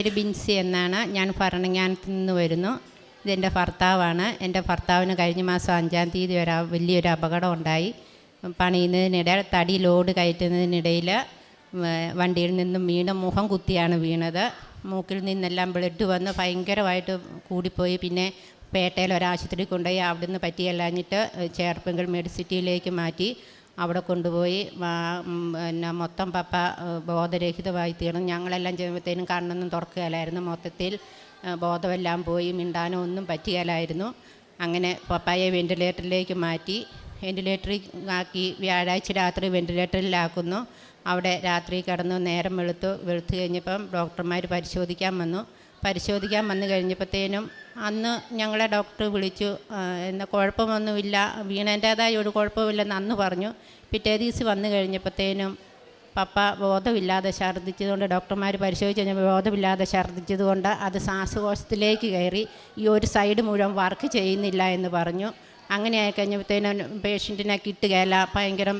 പേര് ബിൻസി എന്നാണ്. ഞാൻ ഭരണങ്ങാനത്ത് നിന്ന് വരുന്നു. ഇതെൻ്റെ ഭർത്താവാണ്. എൻ്റെ ഭർത്താവിന് കഴിഞ്ഞ മാസം 5-ാം തീയതി വലിയൊരു അപകടം ഉണ്ടായി. പണിയുന്നതിനിടെ തടി ലോഡ് കയറ്റുന്നതിനിടയിൽ വണ്ടിയിൽ നിന്നും വീണ് മുഖം കുത്തിയാണ് വീണത്. മൂക്കിൽ നിന്നെല്ലാം ബ്ലഡ് വന്ന് ഭയങ്കരമായിട്ട് കൂടിപ്പോയി. പിന്നെ പേട്ടയിൽ ഒരാശുപത്രി കൊണ്ടുപോയി. അവിടുന്ന് പറ്റിയല്ലാഞ്ഞിട്ട് ചേർപ്പെങ്കിൽ മെഡിസിറ്റിയിലേക്ക് മാറ്റി. അവിടെ കൊണ്ടുപോയി പിന്നെ മൊത്തം പപ്പ ബോധരഹിതമായി തീർന്നു. ഞങ്ങളെല്ലാം ചെയ്യുമ്പോഴത്തേനും കണ്ണൊന്നും തുറക്കുകയില്ലായിരുന്നു. മൊത്തത്തിൽ ബോധമെല്ലാം പോയി, മിണ്ടാനോ ഒന്നും പറ്റുകയില്ലായിരുന്നു. അങ്ങനെ പപ്പായെ വെൻറ്റിലേറ്ററിലേക്ക് മാറ്റി. വെൻറ്റിലേറ്ററിൽ ആക്കി വ്യാഴാഴ്ച രാത്രി വെൻറ്റിലേറ്ററിലാക്കുന്നു. അവിടെ രാത്രി കിടന്നു. നേരം വെളുത്തു കഴിഞ്ഞപ്പം ഡോക്ടർമാർ പരിശോധിക്കാൻ വന്നു കഴിഞ്ഞപ്പോഴത്തേനും അന്ന് ഞങ്ങളെ ഡോക്ടർ വിളിച്ചു. എന്താ കുഴപ്പമൊന്നുമില്ല, വീണേൻ്റേതായ ഒരു കുഴപ്പമില്ലെന്ന് അന്ന് പറഞ്ഞു. പിറ്റേ ദിവസം വന്നു കഴിഞ്ഞപ്പോഴത്തേനും പപ്പ ബോധമില്ലാതെ ഛർദ്ദിച്ചതുകൊണ്ട് ഡോക്ടർമാർ പരിശോധിച്ച് കഴിഞ്ഞപ്പോൾ ബോധമില്ലാതെ ഛർദ്ദിച്ചതുകൊണ്ട് അത് ശ്വാസകോശത്തിലേക്ക് കയറി ഈ ഒരു സൈഡ് മുഴുവൻ വർക്ക് ചെയ്യുന്നില്ല എന്ന് പറഞ്ഞു. അങ്ങനെ ആയിക്കഴിഞ്ഞപ്പോഴത്തേനും പേഷ്യൻറ്റിനെ കിട്ടുകയില്ല, ഭയങ്കര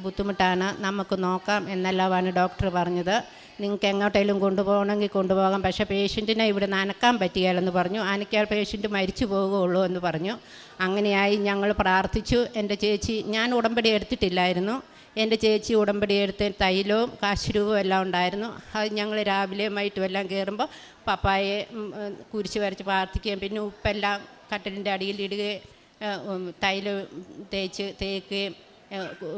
ബുദ്ധിമുട്ടാണ്, നമുക്ക് നോക്കാം എന്നെല്ലാമാണ് ഡോക്ടർ പറഞ്ഞത്. നിങ്ങൾക്ക് എങ്ങോട്ടെങ്കിലും കൊണ്ടുപോകണമെങ്കിൽ കൊണ്ടുപോകാം, പക്ഷേ പേഷ്യൻറ്റിനെ ഇവിടെ നനക്കാൻ പറ്റുകയില്ലെന്ന് പറഞ്ഞു. അനക്കാൽ പേഷ്യൻറ്റ് മരിച്ചു പോകുകയുള്ളൂ എന്ന് പറഞ്ഞു. അങ്ങനെയായി ഞങ്ങൾ പ്രാർത്ഥിച്ചു. എൻ്റെ ചേച്ചി, ഞാൻ ഉടമ്പടി എടുത്തിട്ടില്ലായിരുന്നു, എൻ്റെ ചേച്ചി ഉടമ്പടി എടുത്ത് തൈലവും കാശുരൂപവും എല്ലാം ഉണ്ടായിരുന്നു. അത് ഞങ്ങൾ രാവിലെ വൈകിട്ടും എല്ലാം കയറുമ്പോൾ പപ്പായെ കുരിശ് വരച്ച് പ്രാർത്ഥിക്കുകയും പിന്നെ ഉപ്പെല്ലാം കട്ടിലിൻ്റെ അടിയിൽ ഇടുകയും തൈലം തേക്കുകയും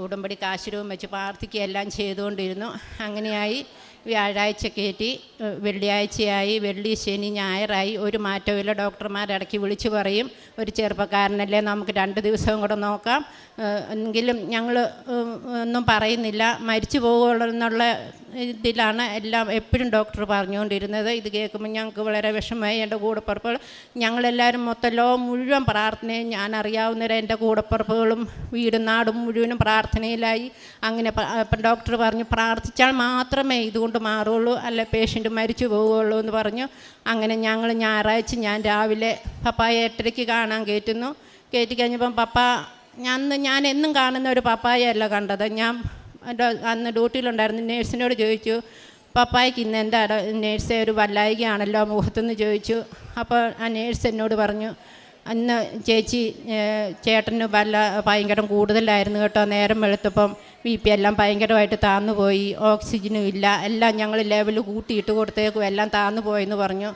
ഉടമ്പടി കാശുരൂപം വെച്ച് പ്രാർത്ഥിക്കുകയും എല്ലാം ചെയ്തുകൊണ്ടിരുന്നു. അങ്ങനെയായി വ്യാഴാഴ്ച കയറ്റി, വെള്ളിയാഴ്ചയായി, വെള്ളി ശനി ഞായറായി, ഒരു മാറ്റമില്ല. ഡോക്ടർമാരിടയ്ക്ക് വിളിച്ചു പറയും, ഒരു ചെറുപ്പക്കാരനല്ലേ, നമുക്ക് 2 ദിവസവും കൂടെ നോക്കാം. എങ്കിലും ഞങ്ങൾ ഒന്നും പറയുന്നില്ല, മരിച്ചു പോകുള്ളൂ എന്നുള്ള ഇതിലാണ് എല്ലാം എപ്പോഴും ഡോക്ടർ പറഞ്ഞുകൊണ്ടിരുന്നത്. ഇത് കേൾക്കുമ്പോൾ ഞങ്ങൾക്ക് വളരെ വിഷമമായി. എൻ്റെ കൂടപ്പുറപ്പുകൾ ഞങ്ങളെല്ലാവരും മൊത്തം ലോകം മുഴുവൻ പ്രാർത്ഥനയും, ഞാൻ അറിയാവുന്നവരെ എൻ്റെ കൂടപ്പുറപ്പുകളും വീടും നാടും മുഴുവനും പ്രാർത്ഥനയിലായി. അങ്ങനെ അപ്പം ഡോക്ടർ പറഞ്ഞു, പ്രാർത്ഥിച്ചാൽ മാത്രമേ ഇതുകൊണ്ട് മാറുള്ളൂ, അല്ല പേഷ്യൻ്റ് മരിച്ചു പോവുകയുള്ളൂ എന്ന് പറഞ്ഞു. അങ്ങനെ ഞങ്ങൾ ഞായറാഴ്ച ഞാൻ രാവിലെ പപ്പായെ 8:30 കാണാൻ കയറ്റി കഴിഞ്ഞപ്പം പപ്പ ഞാൻ എന്നും കാണുന്ന ഒരു പപ്പായല്ല കണ്ടത്. ഞാൻ അന്ന് ഡ്യൂട്ടിയിലുണ്ടായിരുന്നു. നേഴ്സിനോട് ചോദിച്ചു, പപ്പായ്ക്ക് ഇന്ന് എന്താ നേഴ്സേ ഒരു വല്ലായികയാണല്ലോ മുഖത്തെന്ന് ചോദിച്ചു. അപ്പോൾ ആ നേഴ്സ് എന്നോട് പറഞ്ഞു, അന്ന് ചേച്ചി ചേട്ടന് ഭയങ്കര കൂടുതലായിരുന്നു കേട്ടോ, നേരം വെളുത്തപ്പം BP എല്ലാം ഭയങ്കരമായിട്ട് താന്നു പോയി, ഓക്സിജനും ഇല്ല, എല്ലാം ഞങ്ങൾ ലെവൽ കൂട്ടിയിട്ട് കൊടുത്തേക്കും, എല്ലാം താന്നു പോയെന്ന് പറഞ്ഞു.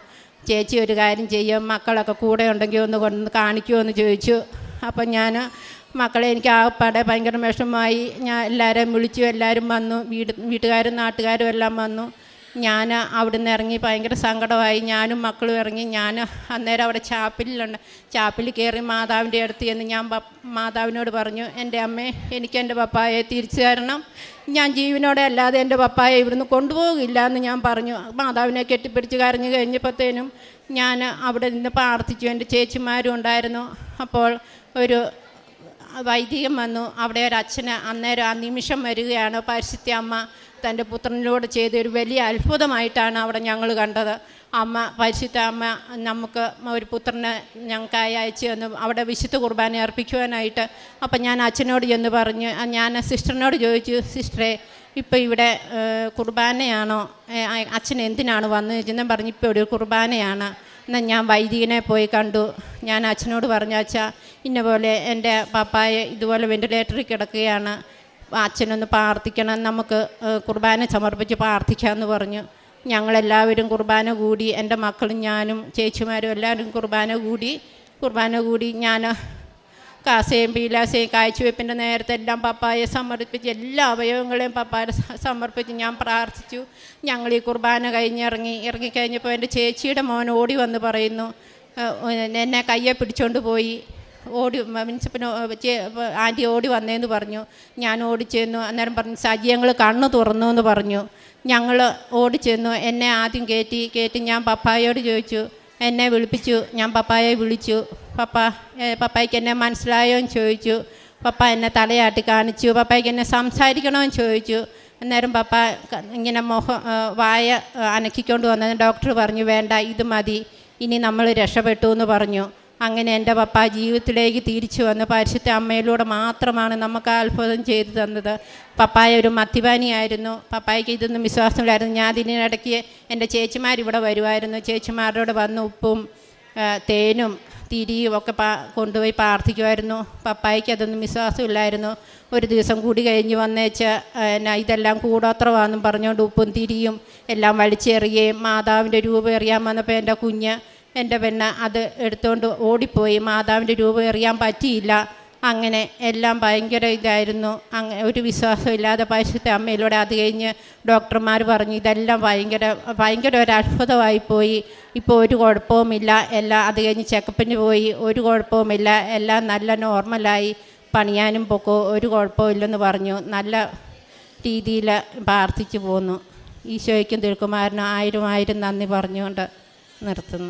ചേച്ചി ഒരു കാര്യം ചെയ്യും, മക്കളൊക്കെ കൂടെ ഉണ്ടെങ്കിൽ ഒന്ന് കൊണ്ടുവന്ന് കാണിക്കുമോ എന്ന് ചോദിച്ചു. അപ്പം ഞാൻ മക്കളെ, എനിക്ക് ആകപ്പാടെ ഭയങ്കര വിഷമമായി. ഞാൻ എല്ലാവരെയും വിളിച്ചു, എല്ലാവരും വന്നു, വീട്ടുകാരും നാട്ടുകാരും എല്ലാം വന്നു. ഞാൻ അവിടുന്ന് ഇറങ്ങി ഭയങ്കര സങ്കടമായി. ഞാനും മക്കളും ഇറങ്ങി. ഞാൻ അന്നേരം അവിടെ ചാപ്പിൽ കയറി മാതാവിൻ്റെ അടുത്ത് ചെന്ന് ഞാൻ മാതാവിനോട് പറഞ്ഞു, എൻ്റെ അമ്മേ, എനിക്ക് എൻ്റെ പപ്പായെ തിരിച്ചു തരണം, ഞാൻ ജീവനോടെ അല്ലാതെ എൻ്റെ പപ്പായെ ഇവിടുന്ന് കൊണ്ടുപോകില്ല എന്ന് ഞാൻ പറഞ്ഞു. മാതാവിനെ കെട്ടിപ്പിടിച്ച് കരഞ്ഞു കഴിഞ്ഞപ്പോഴത്തേനും ഞാൻ അവിടെ നിന്ന് പ്രാർത്ഥിച്ചു. എൻ്റെ ചേച്ചിമാരും ഉണ്ടായിരുന്നു. അപ്പോൾ ഒരു വൈദികൻ വന്നു. അവിടെ ഒരു അച്ഛന് അന്നേരം ആ നിമിഷം വരികയാണ്. പരിശുദ്ധ അമ്മ തൻ്റെ പുത്രനിലൂടെ ചെയ്തൊരു വലിയ അത്ഭുതമായിട്ടാണ് അവിടെ ഞങ്ങൾ കണ്ടത്. പരിശുദ്ധ അമ്മ നമുക്ക് ഒരു പുത്രനെ ഞങ്ങൾക്കായി അയച്ചു തന്നു, അവിടെ വിശുദ്ധ കുർബാന അർപ്പിക്കുവാനായിട്ട്. അപ്പം ഞാൻ അച്ഛനോട് ചെന്ന് പറഞ്ഞു, ഞാൻ സിസ്റ്ററിനോട് ചോദിച്ചു, സിസ്റ്ററെ ഇപ്പോൾ ഇവിടെ കുർബാനയാണോ, അച്ഛൻ എന്തിനാണ് വന്നത് ചെന്ന് പറഞ്ഞു, ഇപ്പോൾ ഒരു കുർബാനയാണ്. എന്നാൽ ഞാൻ വൈദികനെ പോയി കണ്ടു. ഞാൻ അച്ഛനോട് പറഞ്ഞു, അച്ഛാ ഇന്ന പോലെ എൻ്റെ പപ്പായെ ഇതുപോലെ വെൻറ്റിലേറ്ററിൽ കിടക്കുകയാണ്, അച്ഛനൊന്ന് പ്രാർത്ഥിക്കണം, നമുക്ക് കുർബാന സമർപ്പിച്ച് പ്രാർത്ഥിക്കാമെന്ന് പറഞ്ഞു. ഞങ്ങളെല്ലാവരും കുർബാന കൂടി, എൻ്റെ മക്കളും ഞാനും ചേച്ചിമാരും എല്ലാവരും കുർബാന കൂടി ഞാൻ കാസയും പീലാസയും കാഴ്ചവെപ്പിൻ്റെ നേരത്തെ എല്ലാം പപ്പായെ സമർപ്പിച്ച്, എല്ലാ അവയവങ്ങളെയും പപ്പായെ സമർപ്പിച്ച് ഞാൻ പ്രാർത്ഥിച്ചു. ഞങ്ങൾ ഈ കുർബാന ഇറങ്ങിക്കഴിഞ്ഞപ്പോൾ എൻ്റെ ചേച്ചിയുടെ മോൻ ഓടി വന്ന് പറയുന്നു, എന്നെ കയ്യെ പിടിച്ചുകൊണ്ട് പോയി, ആൻറ്റി ഓടി വന്നേന്ന് പറഞ്ഞു. ഞാൻ ഓടിച്ചെന്നു. അന്നേരം പറഞ്ഞു, സജിയങ്ങൾ കണ്ണ് തുറന്നു എന്ന് പറഞ്ഞു. ഞങ്ങൾ ഓടിച്ചെന്നു. എന്നെ ആദ്യം കയറ്റി ഞാൻ പപ്പായോട് ചോദിച്ചു, എന്നെ വിളിപ്പിച്ചു. ഞാൻ പപ്പായെ വിളിച്ചു, പപ്പായ്ക്ക് എന്നെ മനസ്സിലായോ എന്ന് ചോദിച്ചു. പപ്പ എന്നെ തലയാട്ടി കാണിച്ചു. പപ്പായ്ക്ക് എന്നെ സംസാരിക്കണമെന്ന് ചോദിച്ചു. അന്നേരം പപ്പ ഇങ്ങനെ വായ അനക്കിക്കൊണ്ട് വന്നത്. ഡോക്ടർ പറഞ്ഞു, വേണ്ട, ഇത് മതി, ഇനി നമ്മൾ രക്ഷപ്പെട്ടു എന്ന് പറഞ്ഞു. അങ്ങനെ എൻ്റെ പപ്പ ജീവിതത്തിലേക്ക് തിരിച്ചു വന്ന് പരിശുദ്ധ അമ്മയിലൂടെ മാത്രമാണ് നമുക്ക് അത്ഭുതം ചെയ്തു തന്നത്. പപ്പായ ഒരു മദ്യപാനിയായിരുന്നു. പപ്പായ്ക്ക് ഇതൊന്നും വിശ്വാസമില്ലായിരുന്നു. ഞാൻ ഇതിനിടയ്ക്ക് എൻ്റെ ചേച്ചിമാർ ഇവിടെ വരുമായിരുന്നു. ചേച്ചിമാരോട് വന്ന് ഉപ്പും തേനും തിരിയും ഒക്കെ കൊണ്ടുപോയി പ്രാർത്ഥിക്കുമായിരുന്നു. പപ്പായ്ക്ക് അതൊന്നും വിശ്വാസമില്ലായിരുന്നു. ഒരു ദിവസം കൂടി കഴിഞ്ഞ് വന്നേച്ച് ഇതെല്ലാം കൂടോത്രമാണെന്നും പറഞ്ഞുകൊണ്ട് ഉപ്പും തിരിയും എല്ലാം വലിച്ചെറിയുകയും മാതാവിൻ്റെ രൂപം എറിയാൻ വന്നപ്പോൾ എൻ്റെ പെണ്ണ് അത് എടുത്തുകൊണ്ട് ഓടിപ്പോയി. മാതാവിൻ്റെ രൂപം എറിയാൻ പറ്റിയില്ല. അങ്ങനെ എല്ലാം ഭയങ്കര ഇതായിരുന്നു. ഒരു വിശ്വാസമില്ലാതെ പരിശുദ്ധ അമ്മയിലൂടെ അത് കഴിഞ്ഞ് ഡോക്ടർമാർ പറഞ്ഞു ഇതെല്ലാം ഭയങ്കര ഒരു അത്ഭുതമായിപ്പോയി. ഇപ്പോൾ ഒരു കുഴപ്പവുമില്ല. എല്ലാം അത് കഴിഞ്ഞ് ചെക്കപ്പിന് പോയി, ഒരു കുഴപ്പവുമില്ല, എല്ലാം നല്ല നോർമലായി, പണിയാനും പൊക്കോ ഒരു കുഴപ്പമില്ലെന്ന് പറഞ്ഞു. നല്ല രീതിയിൽ പ്രാർത്ഥിച്ചു പോന്നു. ഈശോയ്ക്കും തിരുക്കുമാരനും 1000 നന്ദി പറഞ്ഞുകൊണ്ട് നിർത്തുന്നു.